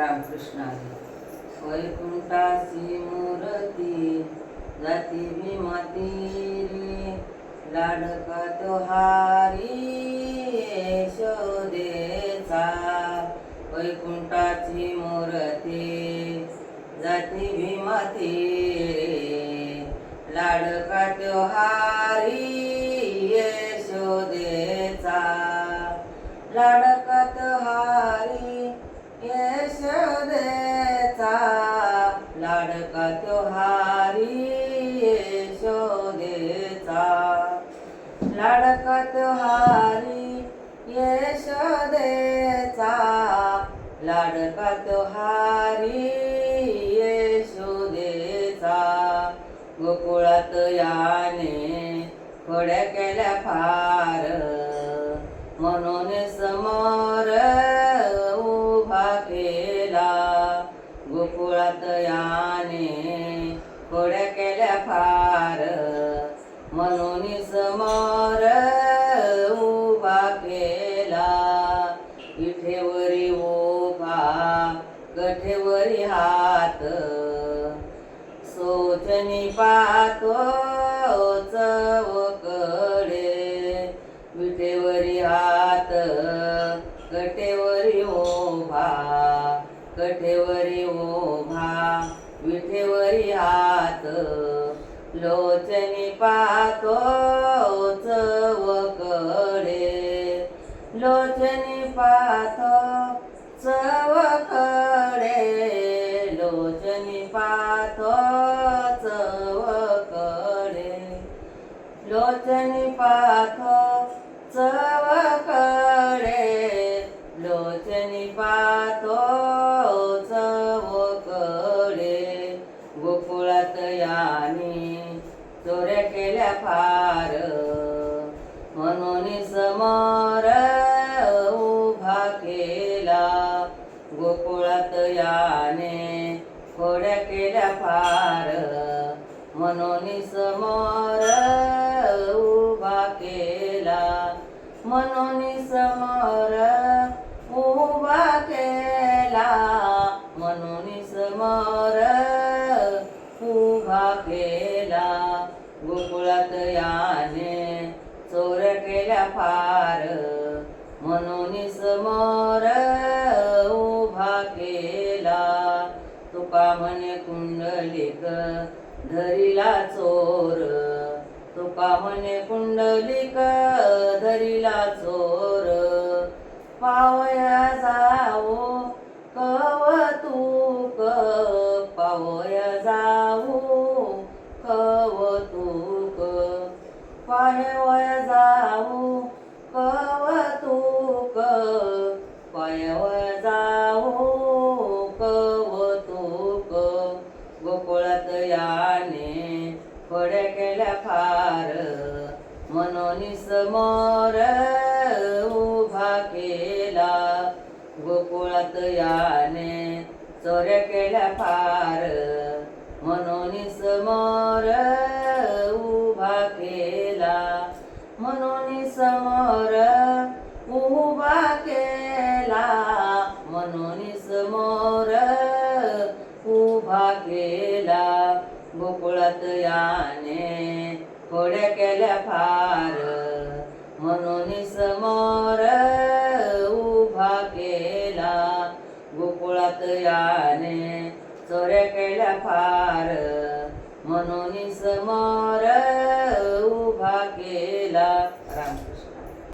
रामकृष्ण हरी. वैकुंठाची मूर्ती जाती भीमाती रे, लाडका तो हारी यशोदेचा. वैकुंठाची मूर्ती जाती भीमाती रे, लाडका तो हारी यशोदेचा. लाडका तो हारी यशोदेचा, लाडका तो हारी यशोदेचा. लाडका तो हारी यशोदेचा, लाडका तो हारी यशोदेचा. गोकुळात याने खोड्या केल्या फार, म्हणून समोर उभा केला. गोकुळात याने खोड्या केल्या फार, म्हणून समोर उभा केला. विठेवरी उभा कठेवरी हात, सोचनी पाहतो चवकडे. विठेवरी हात कटेवरी उभा, कटेवरी उभा विठेवरी हात. लोचनी पाहतो चवकडे, लोचनी पाहतो चवकडे. लोचनी पाहतो चवकडे, लोचनी पाहतो चवकडे. लोचनी पाहतो चवकडे. गोकुळात याने चोऱ्या केल्या फार, म्हणून समोर उभा केला. गोकुळात याने खोड्या केल्या फार, म्हणून समोर उभा केला. म्हणून समोर उभा केला, म्हणून समोर उभा केला. गोकुळात याने चोऱ्या केल्या फार, म्हणून समोर उभा केला. तुका म्हणे कुंडलिक धरिला चोर, तुका म्हणे कुंडलिक धरिला चोर. पावया जाऊ कवतुक, पावया जाऊ कवतुक. पायवया जाऊ कवतुक, पायवया जाऊ कवतुक. गोकुळात याने खोड्या केल्या फार, म्हणून समोर उभा केला. गोकुळात याने चोऱ्या केल्या फार, म्हणून समोर उभा केला. म्हणून समोर उभा केला, म्हणून समोर उभा केला. गोकुळात याने खोड्या केल्या फार, म्हणून समोर उभा केला. गोकुळात याने चोऱ्या केल्या फार, म्हणून समोर उभा केला. राम.